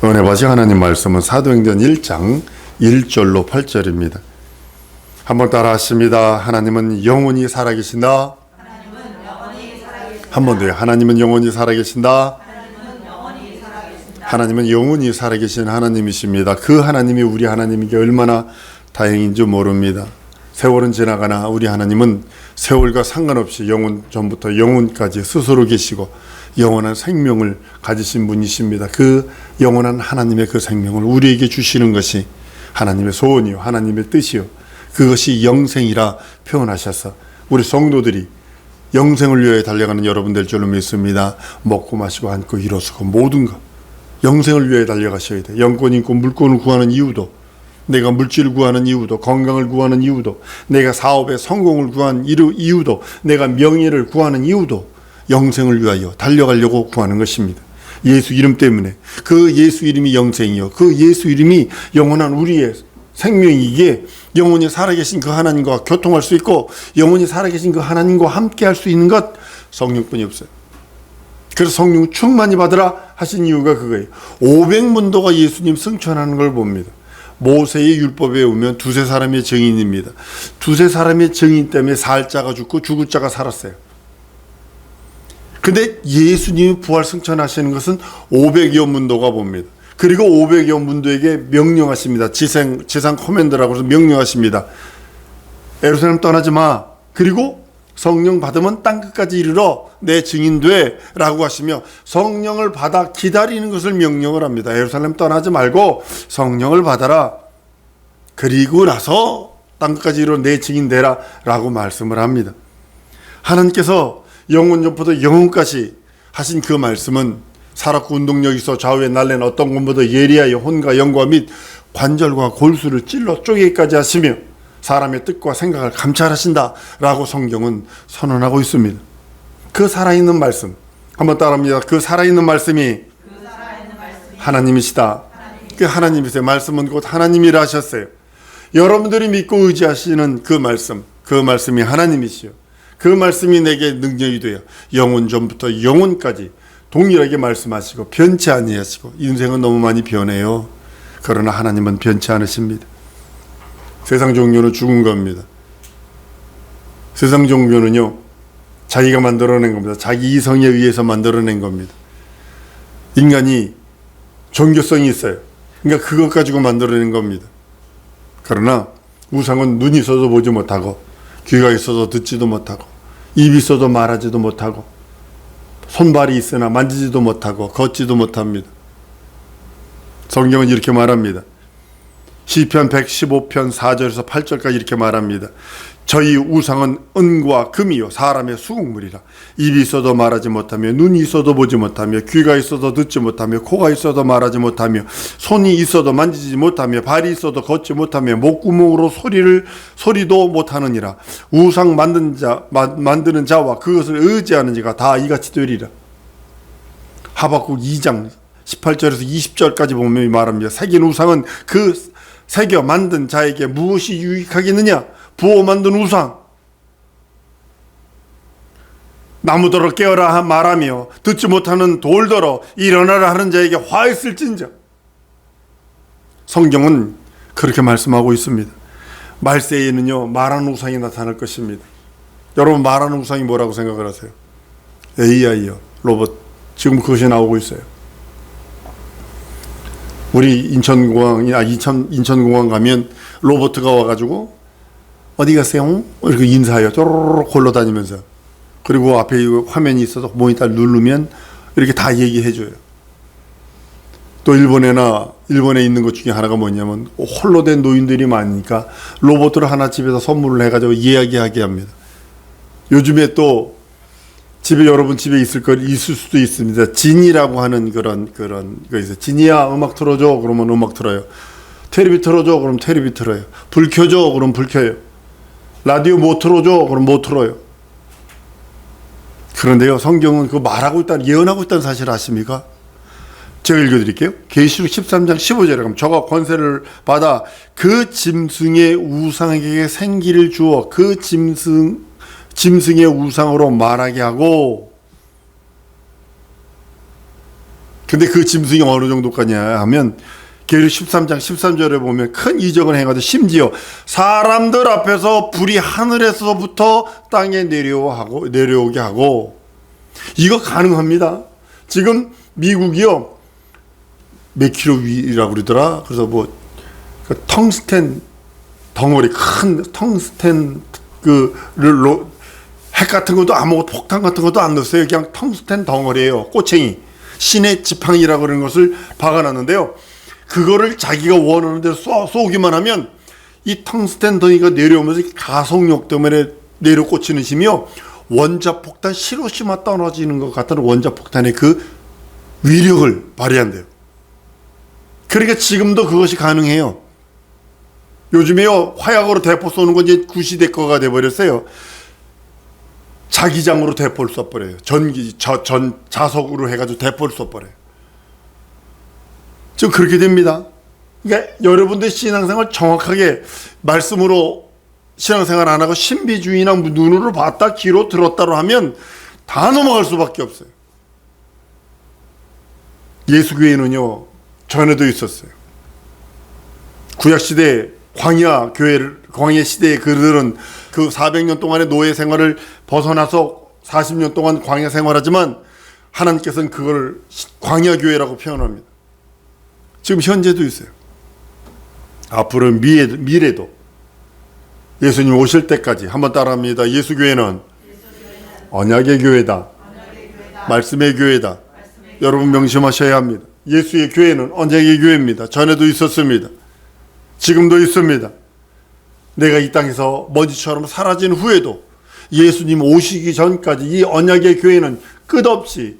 은혜 받으신 하나님 말씀은 사도행전 1장 1절로 8절입니다. 한번 따라 하십니다. 하나님은 영원히 살아계신다. 한 번 더요. 하나님은 영원히 살아계신다. 하나님은 영원히 살아계신 하나님이십니다. 그 하나님이 우리 하나님에게 얼마나 다행인지 모릅니다. 세월은 지나가나 우리 하나님은 세월과 상관없이 영원 전부터 영원까지 스스로 계시고 영원한 생명을 가지신 분이십니다. 그 영원한 하나님의 그 생명을 우리에게 주시는 것이 하나님의 소원이요 하나님의 뜻이요 그것이 영생이라 표현하셔서 우리 성도들이 영생을 위해 달려가는 여러분 될 줄로 믿습니다. 먹고 마시고 앉고 일어서고 모든 것 영생을 위해 달려가셔야 돼. 영권 있고 물권을 구하는 이유도, 내가 물질을 구하는 이유도, 건강을 구하는 이유도, 내가 사업의 성공을 구하는 이유도, 내가 명예를 구하는 이유도 영생을 위하여 달려가려고 구하는 것입니다. 예수 이름 때문에. 그 예수 이름이 영생이요 그 예수 이름이 영원한 우리의 생명이기에 영원히 살아계신 그 하나님과 교통할 수 있고 영원히 살아계신 그 하나님과 함께 할 수 있는 것 성령뿐이 없어요. 그래서 성령 충만히 받으라 하신 이유가 그거예요. 500문도가 예수님 승천하는 걸 봅니다. 모세의 율법에 오면 두세 사람의 증인입니다. 두세 사람의 증인 때문에 살 자가 죽고 죽을 자가 살았어요. 근데 예수님이 부활 승천하시는 것은 500여 문도가 봅니다. 그리고 500여 문도에게 명령하십니다. 지상 커맨드라고 해서 명령하십니다. 예루살렘 떠나지 마. 그리고 성령 받으면 땅끝까지 이르러 내 증인 돼 라고 하시며 성령을 받아 기다리는 것을 명령을 합니다. 예루살렘 떠나지 말고 성령을 받아라. 그리고 나서 땅끝까지 이르러 내 증인 되라 라고 말씀을 합니다. 하나님께서 영원 전부터 영원까지 하신 그 말씀은 살았고 운동력 있어 좌우에 날랜 어떤 것보다 예리하여 혼과 영과 및 관절과 골수를 찔러 쪼개기까지 하시며 사람의 뜻과 생각을 감찰하신다 라고 성경은 선언하고 있습니다. 그 살아있는 말씀 한번 따라합니다. 그 살아있는 말씀이 하나님이시다. 그 하나님이세요. 말씀은 곧 하나님이라 하셨어요. 여러분들이 믿고 의지하시는 그 말씀이 하나님이시요 그 말씀이 내게 능력이 되어 영원 전부터 영원까지 동일하게 말씀하시고 변치 아니하시고 인생은 너무 많이 변해요. 그러나 하나님은 변치 않으십니다. 세상 종교는 죽은 겁니다. 세상 종교는요 자기가 만들어낸 겁니다. 자기 이성에 의해서 만들어낸 겁니다. 인간이 종교성이 있어요. 그러니까 그것 가지고 만들어낸 겁니다. 그러나 우상은 눈이 있어도 보지 못하고 귀가 있어도 듣지도 못하고 입이 있어도 말하지도 못하고 손발이 있으나 만지지도 못하고 걷지도 못합니다. 성경은 이렇게 말합니다. 시편 115편 4절에서 8절까지 이렇게 말합니다. 저희 우상은 은과 금이요 사람의 수국물이라. 입이 있어도 말하지 못하며 눈이 있어도 보지 못하며 귀가 있어도 듣지 못하며 코가 있어도 말하지 못하며 손이 있어도 만지지 못하며 발이 있어도 걷지 못하며 목구멍으로 소리도 못하느니라. 우상 만드는 자와 그것을 의지하는 자가 다 이같이 되리라. 하박국 2장 18절에서 20절까지 보면 말합니다. 새긴 우상은 그 새겨 만든 자에게 무엇이 유익하겠느냐. 부어 만든 우상 나무더러 깨어라 말하며 듣지 못하는 돌더러 일어나라 하는 자에게 화했을진저. 성경은 그렇게 말씀하고 있습니다. 말세에는요 말하는 우상이 나타날 것입니다. 여러분 말하는 우상이 뭐라고 생각을 하세요? AI요 로봇. 지금 그것이 나오고 있어요. 우리 인천공항 가면 로봇가 와가지고 어디 가세요? 이렇게 인사해요. 쪼르르 골러다니면서. 그리고 앞에 화면이 있어서 모니터 누르면 이렇게 다 얘기해줘요. 또 일본에 있는 것 중에 하나가 뭐냐면 홀로 된 노인들이 많으니까 로봇을 하나 집에서 선물을 해가지고 이야기하게 합니다. 요즘에 또 여러분 집에 있을 수도 있습니다. 진이라고 하는 그런 거 있어요. 진이야 음악 틀어줘. 그러면 음악 틀어요. 테레비 틀어줘. 그럼 테레비 틀어요. 불 켜줘. 그럼 불 켜요. 라디오 못 틀어줘. 그럼 못 틀어요. 그런데요 성경은 그 말하고 있다는 예언하고 있다는 사실 아십니까? 제가 읽어드릴게요. 계시록 13장 15절에 가면 저가 권세를 받아 그 짐승의 우상에게 생기를 주어 그 짐승의 우상으로 말하게 하고 근데 그 짐승이 어느 정도까냐 하면 계율 13장 13절에 보면 큰 이적을 행하되 심지어 사람들 앞에서 불이 하늘에서부터 땅에 내려오게 하고. 이거 가능합니다. 지금 미국이요 몇 킬로 위라고 그러더라. 그래서 뭐 텅스텐 덩어리, 큰 텅스텐 핵 같은 것도 아무것도, 폭탄 같은 것도 안 넣었어요. 그냥 텅스텐 덩어리예요. 꼬챙이, 신의 지팡이라고 그러는 것을 박아놨는데요. 그거를 자기가 원하는 대로 쏘기만 하면 이 텅스텐 덩이가 내려오면서 가속력 때문에 내려 꽂히는 힘이요, 원자폭탄 히로시마 떨어지는 것 같은 원자폭탄의 그 위력을 발휘한대요. 그러니까 지금도 그것이 가능해요. 요즘에요 화약으로 대포 쏘는 건 이제 구시대 거가 돼버렸어요. 자기장으로 대포를 쏴버려요. 자석으로 해가지고 대포를 쏴버려요. 좀 그렇게 됩니다. 그러니까 여러분들 신앙생활 정확하게 말씀으로 신앙생활 안 하고 신비주의나 눈으로 봤다 귀로 들었다로 하면 다 넘어갈 수밖에 없어요. 예수교회는요 전에도 있었어요. 구약시대 광야 시대의 그들은 그 400년 동안의 노예 생활을 벗어나서 40년 동안 광야 생활하지만 하나님께서는 그걸 광야교회라고 표현합니다. 지금 현재도 있어요. 앞으로 미래도 예수님 오실 때까지 한번 따라합니다. 예수교회는 언약의 교회다. 말씀의 교회다. 여러분 명심하셔야 합니다. 예수의 교회는 언약의 교회입니다. 전에도 있었습니다. 지금도 있습니다. 내가 이 땅에서 먼지처럼 사라진 후에도 예수님 오시기 전까지 이 언약의 교회는 끝없이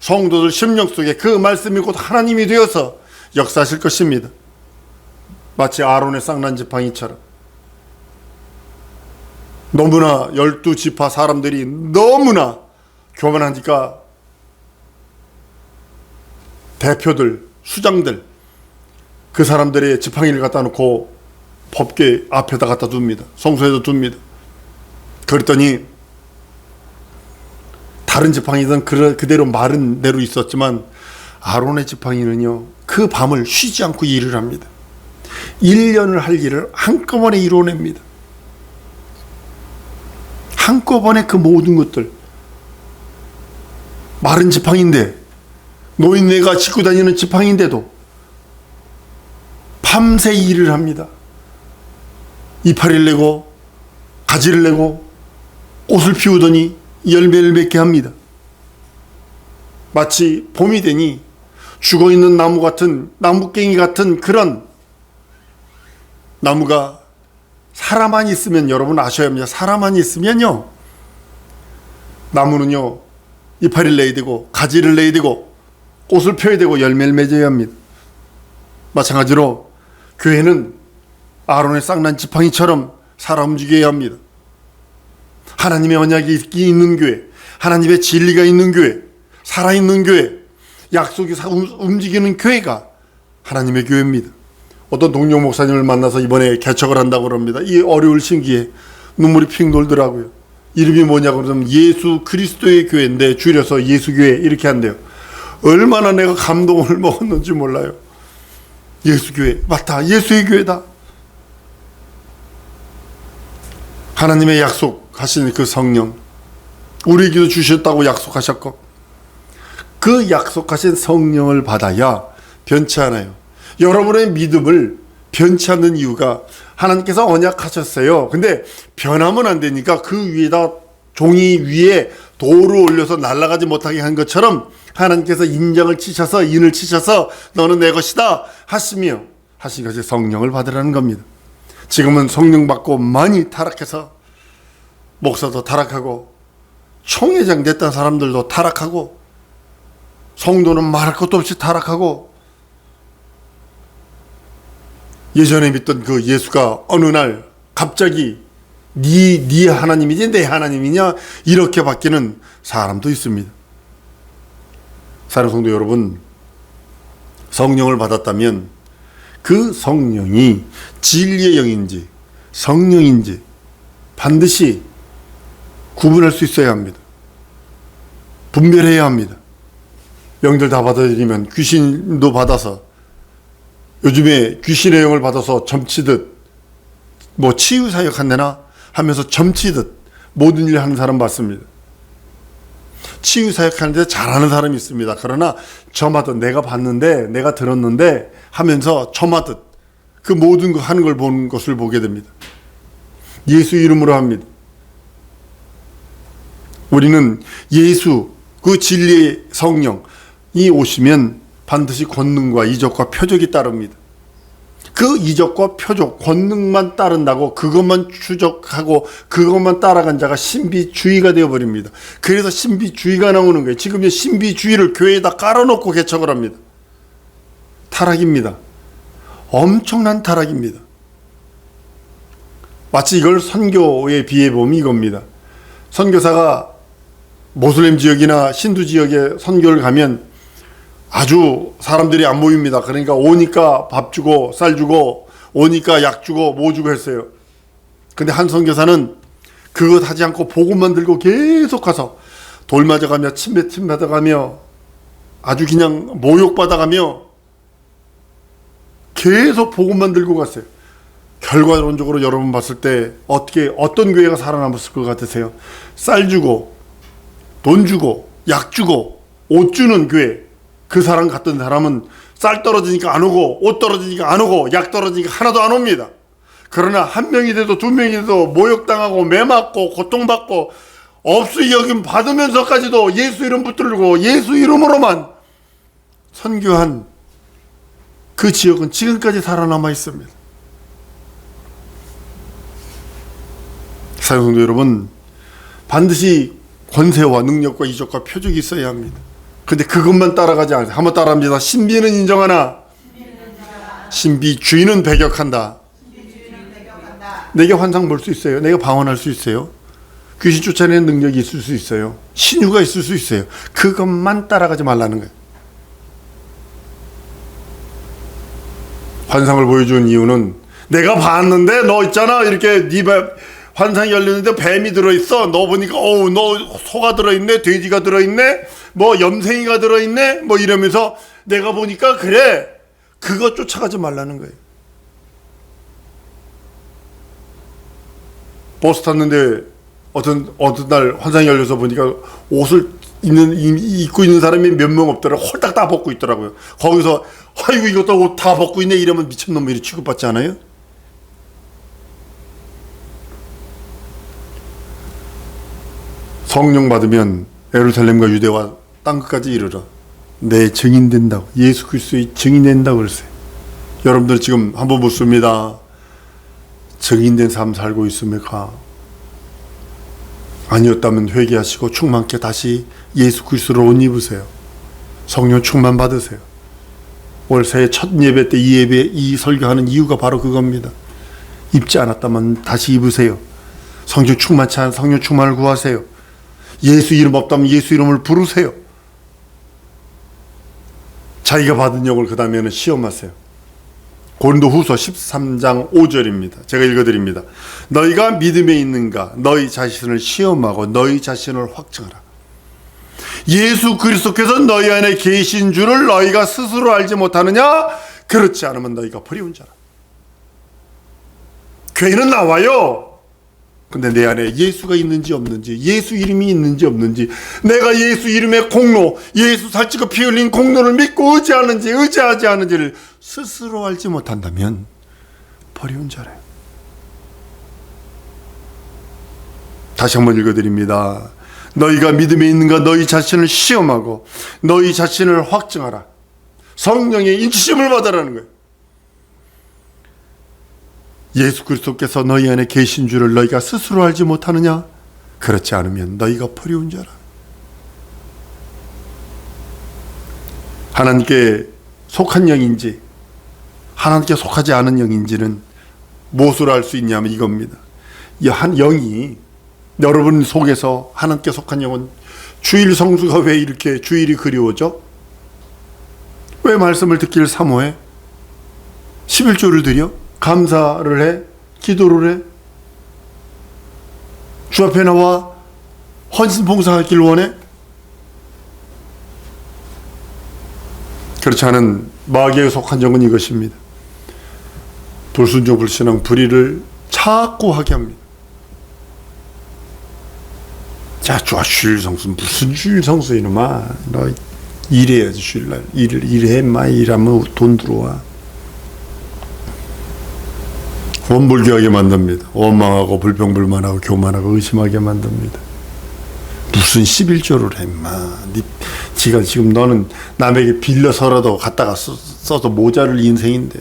성도들 심령 속에 그 말씀이 곧 하나님이 되어서 역사하실 것입니다. 마치 아론의 쌍난 지팡이처럼. 너무나 12지파 사람들이 너무나 교만하니까 대표들, 수장들, 그 사람들의 지팡이를 갖다 놓고 법궤 앞에다 갖다 둡니다. 성소에다 둡니다. 그랬더니 다른 지팡이는 그대로 마른 대로 있었지만 아론의 지팡이는요 그 밤을 쉬지 않고 일을 합니다. 1년을 할 일을 한꺼번에 이뤄냅니다. 한꺼번에 그 모든 것들, 마른 지팡이인데, 노인네가 짚고 다니는 지팡이인데도 밤새 일을 합니다. 이파리를 내고 가지를 내고 꽃을 피우더니 열매를 맺게 합니다. 마치 봄이 되니 죽어있는 나무 같은, 나무깽이 같은 그런 나무가 사람만 있으면, 여러분 아셔야 합니다. 사람만 있으면요 나무는요 이파리를 내야 되고 가지를 내야 되고 꽃을 펴야 되고 열매를 맺어야 합니다. 마찬가지로 교회는 아론의 쌍난 지팡이처럼 살아 움직여야 합니다. 하나님의 언약이 있는 교회, 하나님의 진리가 있는 교회, 살아있는 교회, 약속이 움직이는 교회가 하나님의 교회입니다. 어떤 동료 목사님을 만나서 이번에 개척을 한다고 그럽니다. 이 어려울 시기에 눈물이 핑 돌더라고요. 이름이 뭐냐고 그러면 예수 그리스도의 교회인데 줄여서 예수교회 이렇게 한대요. 얼마나 내가 감동을 먹었는지 몰라요. 예수교회, 맞다, 예수의 교회다. 하나님의 약속하신 그 성령, 우리에게도 주셨다고 약속하셨고 그 약속하신 성령을 받아야 변치 않아요. 여러분의 믿음을 변치 않는 이유가 하나님께서 언약하셨어요. 근데 변하면 안 되니까 그 위에다 종이 위에 돌을 올려서 날아가지 못하게 한 것처럼 하나님께서 인을 치셔서 너는 내 것이다 하시며 하신 것이 성령을 받으라는 겁니다. 지금은 성령 받고 많이 타락해서 목사도 타락하고 총회장 됐던 사람들도 타락하고 성도는 말할 것도 없이 타락하고 예전에 믿던 그 예수가 어느 날 갑자기 네 하나님이지 내 하나님이냐 이렇게 바뀌는 사람도 있습니다. 사랑하는 성도 여러분, 성령을 받았다면 그 성령이 진리의 영인지 성령인지 반드시 구분할 수 있어야 합니다. 분별해야 합니다. 영들 다 받아들이면 귀신도 받아서 요즘에 귀신의 영을 받아서 점치듯 뭐 치유사역 한대나 하면서 점치듯 모든 일 하는 사람 봤습니다. 치유사역 하는데 잘하는 사람이 있습니다. 그러나 저마다 내가 봤는데 내가 들었는데 하면서 저마다 그 모든 거 하는 걸 보는 것을 보게 됩니다. 예수 이름으로 합니다. 우리는 예수 그 진리의 성령이 오시면 반드시 권능과 이적과 표적이 따릅니다. 그 이적과 표적, 권능만 따른다고 그것만 추적하고 그것만 따라간 자가 신비주의가 되어버립니다. 그래서 신비주의가 나오는 거예요. 지금 신비주의를 교회에다 깔아놓고 개척을 합니다. 타락입니다. 엄청난 타락입니다. 마치 이걸 선교에 비해보면 이겁니다. 선교사가 모슬렘 지역이나 신두 지역에 선교를 가면 아주 사람들이 안 모입니다. 그러니까 오니까 밥 주고 쌀 주고 오니까 약 주고 뭐 주고 했어요. 근데 한 선교사는 그것 하지 않고 복음만 들고 계속 가서 돌 맞아가며 침 받아가며 아주 그냥 모욕받아가며 계속 복음만 들고 갔어요. 결과론적으로 여러분 봤을 때 어떤 교회가 살아남았을 것 같으세요? 쌀 주고 돈 주고 약 주고 옷 주는 교회. 그 사람 같은 사람은 쌀 떨어지니까 안 오고 옷 떨어지니까 안 오고 약 떨어지니까 하나도 안 옵니다. 그러나 한 명이 돼도 두 명이 돼도 모욕당하고 매맞고 고통받고 없이 여김 받으면서까지도 예수 이름 붙들고 예수 이름으로만 선교한 그 지역은 지금까지 살아남아 있습니다. 사랑성도 여러분, 반드시 권세와 능력과 이적과 표적이 있어야 합니다. 근데 그것만 따라가지 않아요. 한번 따라합니다. 신비는 인정하나 신비주의는 배격한다. 내게 환상 볼 수 있어요. 내가 방언할 수 있어요. 귀신 쫓아내는 능력이 있을 수 있어요. 신유가 있을 수 있어요. 그것만 따라가지 말라는 거예요. 환상을 보여준 이유는 내가 봤는데 너 있잖아 이렇게 네 환상이 열리는데 뱀이 들어있어. 너 보니까 너 소가 들어있네, 돼지가 들어있네, 뭐 염생이가 들어있네, 뭐 이러면서 내가 보니까 그래. 그거 쫓아가지 말라는 거예요. 버스 탔는데 어떤 날 환상이 열려서 보니까 옷을 입고 있는 사람이 몇 명 없더라. 홀딱 다 벗고 있더라고요. 거기서 아이고 이것도 옷 다 벗고 있네 이러면 미친놈이 취급받지 않아요? 성령 받으면 예루살렘과 유대와 땅끝까지 이르러 내 증인된다고, 예수 그리스도의 증인된다고 그랬어요. 여러분들 지금 한번 묻습니다. 증인된 삶 살고 있습니까? 아니었다면 회개하시고 충만케 다시 예수 그리스도로 옷 입으세요. 성령 충만 받으세요. 올 새해 첫 예배 때 이 설교하는 이유가 바로 그겁니다. 입지 않았다면 다시 입으세요. 성령 충만치 않은 성령 충만을 구하세요. 예수 이름 없다면 예수 이름을 부르세요. 자기가 받은 영을 그 다음에는 시험하세요. 고린도후서 13장 5절입니다. 제가 읽어드립니다. 너희가 믿음에 있는가 너희 자신을 시험하고 너희 자신을 확증하라. 예수 그리스도께서 너희 안에 계신 줄을 너희가 스스로 알지 못하느냐? 그렇지 않으면 너희가 버리운 자라. 교회는 나와요. 근데 내 안에 예수가 있는지 없는지, 예수 이름이 있는지 없는지, 내가 예수 이름의 공로, 예수 살찌고 피 흘린 공로를 믿고 의지하지 않은지를 스스로 알지 못한다면 버리운 자래요. 다시 한번 읽어드립니다. 너희가 믿음에 있는가 너희 자신을 시험하고 너희 자신을 확증하라. 성령의 인치심을 받으라는 거예요. 예수 그리스도께서 너희 안에 계신 줄을 너희가 스스로 알지 못하느냐? 그렇지 않으면 너희가 버리운 자라. 하나님께 속한 영인지 하나님께 속하지 않은 영인지는 무엇으로 알 수 있냐면 이겁니다. 이 한 영이 여러분 속에서 하나님께 속한 영은 주일 성수가 왜 이렇게 주일이 그리워져? 왜 말씀을 듣기를 사모해? 11조를 드려? 감사를 해? 기도를 해? 주 앞에 나와 헌신 봉사하길 원해? 그렇지 않은 마귀에 속한 적은 이것입니다. 불순종 불신앙 불의를 자꾸 하게 합니다. 자, 좋아, 주일 성수. 무슨 주일 성수 이놈아. 너 일해야지, 주일날. 일해, 마. 일하면 돈 들어와. 원불교하게 만듭니다. 원망하고 불평불만하고 교만하고 의심하게 만듭니다. 무슨 11조를 해, 마. 지가 지금 너는 남에게 빌려서라도 갖다가 써서 모자를 인생인데.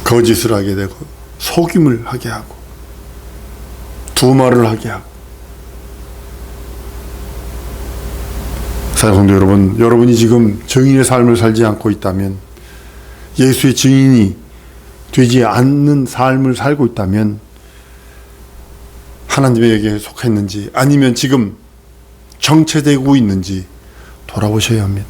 거짓을 하게 되고, 속임을 하게 하고, 두말을 하게 하고. 사랑하는 성도 여러분, 여러분이 지금 증인의 삶을 살지 않고 있다면, 예수의 증인이 되지 않는 삶을 살고 있다면 하나님에게 속했는지 아니면 지금 정체되고 있는지 돌아보셔야 합니다.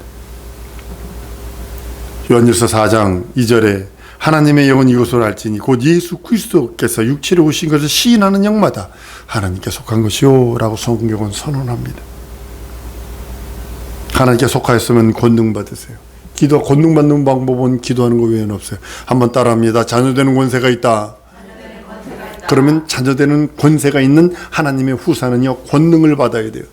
요한일서 4장 2절에 하나님의 영은 이것을 알지니 곧 예수 그리스도께서 육체로 오신 것을 시인하는 영마다 하나님께 속한 것이요 라고 성경은 선언합니다. 하나님께 속하였으면 권능받으세요. 기도 권능받는 방법은 기도하는 것 외에는 없어요. 한번 따라합니다. 자녀되는 권세가 있다. 그러면 자녀되는 권세가 있는 하나님의 후사는요, 권능을 받아야 돼요.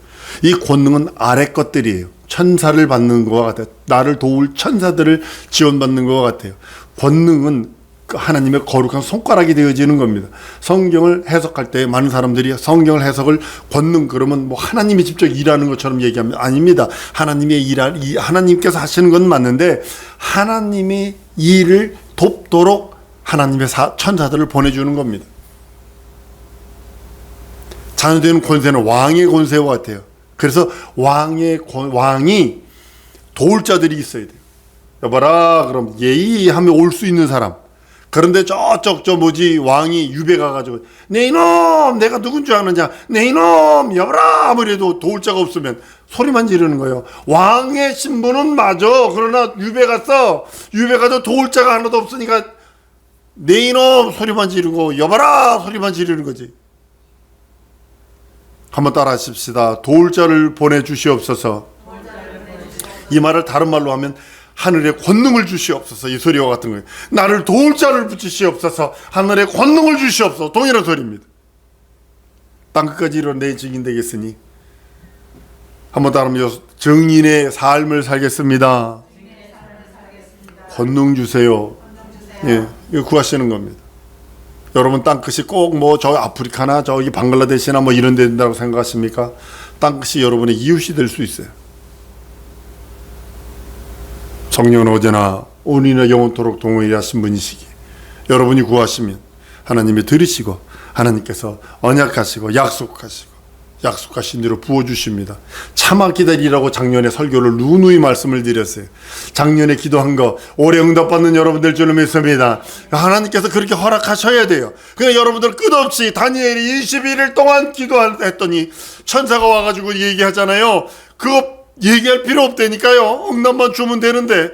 이 권능은 아래 것들이에요. 천사를 받는 것과 같아요. 나를 도울 천사들을 지원받는 것과 같아요. 권능은 하나님의 거룩한 손가락이 되어지는 겁니다. 성경을 해석할 때 많은 사람들이 성경을 해석을 권능 그러면 뭐 하나님이 직접 일하는 것처럼 얘기합니다. 아닙니다. 하나님께서 하시는 건 맞는데 하나님의 일을 돕도록 하나님의 천사들을 보내주는 겁니다. 자녀되는 권세는 왕의 권세와 같아요. 그래서 왕이 도울 자들이 있어야 돼요. 여봐라, 그럼 예의하면 올 수 있는 사람. 그런데 저쪽 왕이 유배 가가지고 내 이놈 내가 누군 줄 아느냐, 내 이놈 여봐라 아무래도 도울 자가 없으면 소리만 지르는 거예요. 왕의 신분은 맞아. 그러나 유배 가서 도울 자가 하나도 없으니까 내 이놈 소리만 지르고 여봐라 소리만 지르는 거지. 한번 따라 하십시다. 도울 자를 보내주시옵소서. 이 말을 다른 말로 하면 하늘에 권능을 주시옵소서. 이 소리와 같은 거예요. 나를 도울 자를 붙이시옵소서. 하늘에 권능을 주시옵소서. 동일한 소리입니다. 땅끝까지 이런 내 증인 되겠으니 한번 따르면 증인의 삶을 살겠습니다. 권능 주세요. 예, 이거 구하시는 겁니다. 여러분 땅끝이 꼭 뭐 저 아프리카나 저기 방글라데시나 뭐 이런 데 된다고 생각하십니까? 땅끝이 여러분의 이웃이 될 수 있어요. 성령은 어제나 오늘이나 영원토록 동일하신 분이시기에 여러분이 구하시면 하나님이 들으시고 하나님께서 언약하시고 약속하신 대로 부어주십니다. 참아 기다리라고 작년에 설교를 누누이 말씀을 드렸어요. 작년에 기도한 거 올해 응답받는 여러분들 줄로 믿습니다. 하나님께서 그렇게 허락하셔야 돼요. 그냥 여러분들 끝없이 다니엘이 21일 동안 기도했더니 천사가 와가지고 얘기하잖아요. 그거 얘기할 필요 없다니까요. 응답만 주면 되는데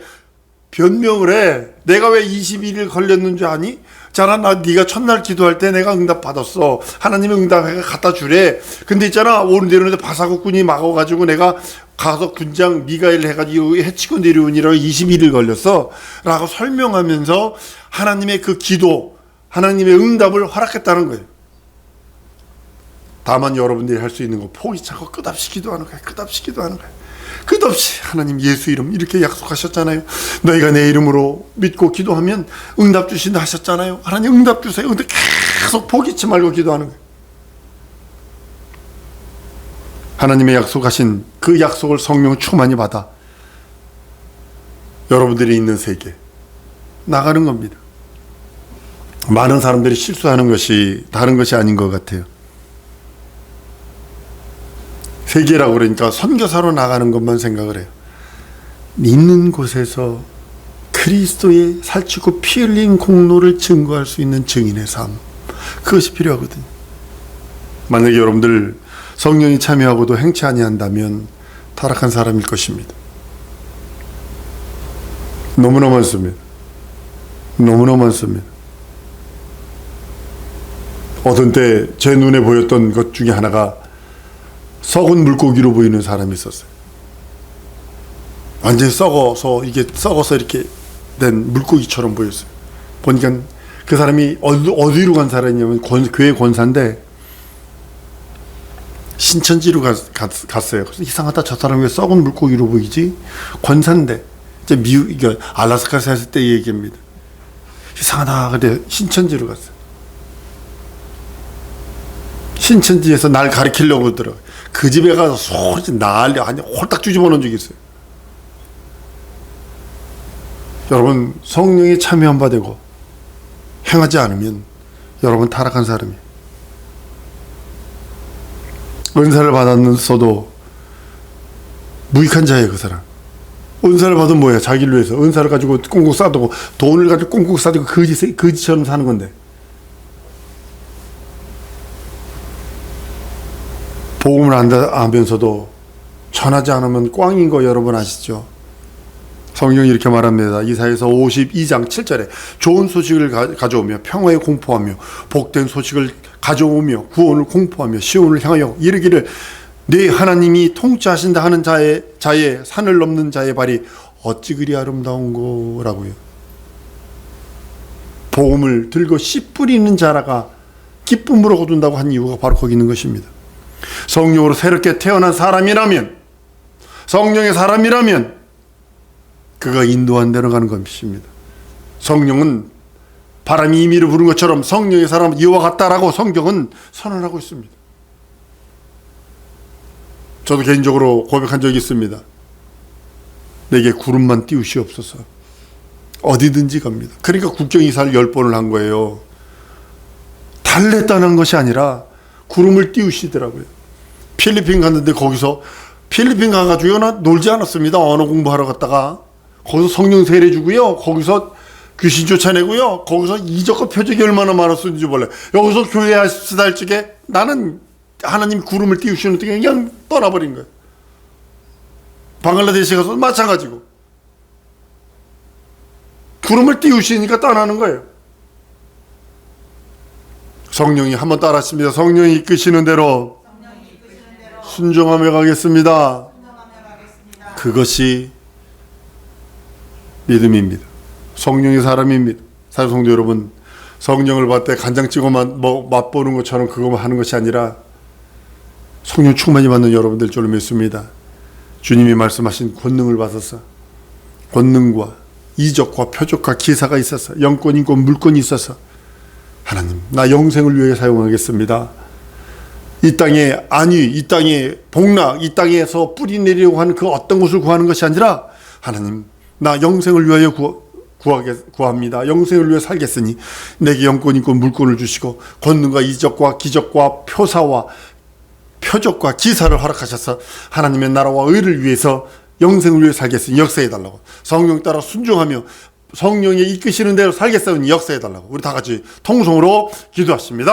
변명을 해. 내가 왜 21일 걸렸는 줄 아니? 있잖아, 네가 첫날 기도할 때 내가 응답 받았어. 하나님의 응답을 갖다 주래. 근데 있잖아, 오늘 내려오는데 바사국군이 막아가지고 내가 가서 군장 미가엘 해가지고 해치고 내려오니라고 21일 걸렸어 라고 설명하면서 하나님의 그 기도, 하나님의 응답을 허락했다는 거예요. 다만 여러분들이 할 수 있는 거 포기치 않고 끝없이 기도하는 거예요. 끝없이 하나님 예수 이름 이렇게 약속하셨잖아요. 너희가 내 이름으로 믿고 기도하면 응답 주신다 하셨잖아요. 하나님 응답 주세요. 근데 계속 포기치 말고 기도하는 거예요. 하나님의 약속하신 그 약속을 성령 충만히 받아 여러분들이 있는 세계 나가는 겁니다. 많은 사람들이 실수하는 것이 다른 것이 아닌 것 같아요. 세계라고 그러니까 선교사로 나가는 것만 생각을 해요. 있는 곳에서 그리스도의 살찌고 피 흘린 공로를 증거할 수 있는 증인의 삶, 그것이 필요하거든요. 만약에 여러분들 성령이 참여하고도 행치 아니한다면 타락한 사람일 것입니다. 너무나 많습니다. 어떤 때 제 눈에 보였던 것 중에 하나가 썩은 물고기로 보이는 사람이 있었어요. 완전히 썩어서 이렇게 된 물고기처럼 보였어요. 보니까 그 사람이 어디로 간 사람이냐면 교회 권사인데 신천지로 갔어요. 그래서 이상하다, 저 사람 왜 썩은 물고기로 보이지? 권사인데 이제 이거 알라스카에서 했을 때 얘기입니다. 이상하다. 근데 신천지로 갔어요. 신천지에서 날 가리키려고 그러더라고요. 그 집에 가서 소리 난리, 아니 홀딱 뒤집어 놓은 적이 있어요. 여러분, 성령이 참여 안 받고 행하지 않으면 여러분 타락한 사람이에요. 은사를 받았는서도 무익한 자예요, 그 사람. 은사를 받으면 뭐야? 자기를 위해서 은사를 가지고 꽁꽁 싸두고 돈을 가지고 꽁꽁 싸두고 거지처럼 사는 건데. 복음을 안면서도 전하지 않으면 꽝인 거 여러분 아시죠? 성경이 이렇게 말합니다. 이사야서 52장 7절에 좋은 소식을 가져오며 평화에 공포하며 복된 소식을 가져오며 구원을 공포하며 시온을 향하여 이르기를 네 하나님이 통치하신다 하는 자의 산을 넘는 자의 발이 어찌 그리 아름다운 거라고요. 복음을 들고 씨 뿌리는 자라가 기쁨으로 거둔다고 한 이유가 바로 거기 있는 것입니다. 성령으로 새롭게 태어난 사람이라면, 성령의 사람이라면 그가 인도한 대로 가는 것입니다. 성령은 바람이 임의로 부는 것처럼 성령의 사람은 이와 같다라고 성경은 선언하고 있습니다. 저도 개인적으로 고백한 적이 있습니다. 내게 구름만 띄우시옵소서. 어디든지 갑니다. 그러니까 국정이사를 10번을 한 거예요. 달랬다는 것이 아니라 구름을 띄우시더라고요. 필리핀 갔는데 거기서 필리핀 가가지고 놀지 않았습니다. 언어 공부하러 갔다가 거기서 성령 세례 주고요. 거기서 귀신 쫓아내고요. 거기서 이적과 표적이 얼마나 많았는지 몰라요. 여기서 교회 하시다 할 적에 나는 하나님 구름을 띄우시는 데 그냥 떠나버린 거예요. 방글라데시 가서 마찬가지고 구름을 띄우시니까 떠나는 거예요. 성령이 한번 따라하십니다. 성령이 이끄시는 대로 순종하며 가겠습니다. 그것이 믿음입니다. 성령의 사람입니다. 사실 성도 여러분, 성령을 받을 때 간장 찍어만 맛보는 것처럼 그것만 하는 것이 아니라 성령 충만히 받는 여러분들 줄 믿습니다. 주님이 말씀하신 권능을 받아서 권능과 이적과 표적과 기사가 있어서 영권, 인권, 물권이 있어서 하나님, 나 영생을 위해 사용하겠습니다. 이 땅에 안위, 이 땅에 복락, 이 땅에서 뿌리 내리려고 하는 그 어떤 것을 구하는 것이 아니라 하나님, 나 영생을 위하여 구합니다. 영생을 위해 살겠으니 내게 영권, 인권, 물권을 주시고 권능과 이적과 기적과 표사와 표적과 기사를 허락하셔서 하나님의 나라와 의를 위해서 영생을 위해 살겠으니 역사해달라고, 성령 따라 순종하며 성령이 이끄시는 대로 살겠으니 역사해달라고 우리 다 같이 통성으로 기도하십니다.